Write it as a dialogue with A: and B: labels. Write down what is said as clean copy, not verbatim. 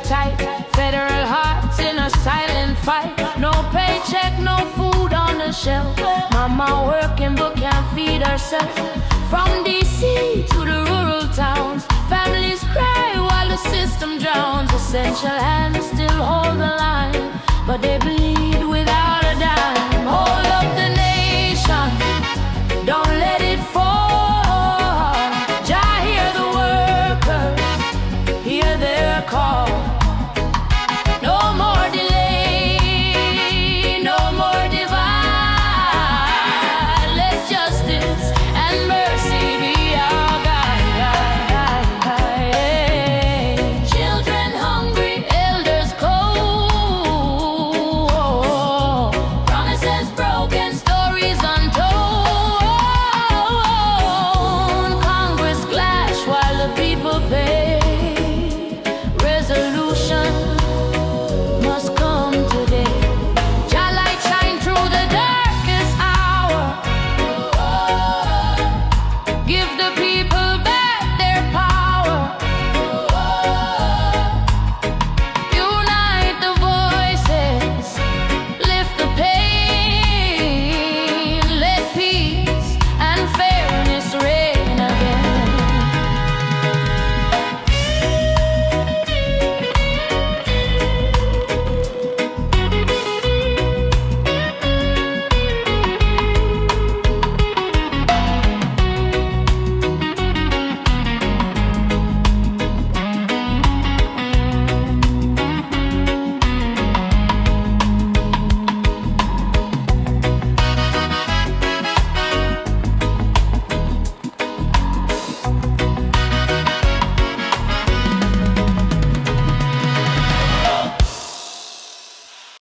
A: tight. Federal hearts in a silent fight. No paycheck, no food on the shelf. Mama working but can't feed herself. From DC to the rural towns, families cry while the system drowns. Essential hands still hold the line, but they bleed without a dime.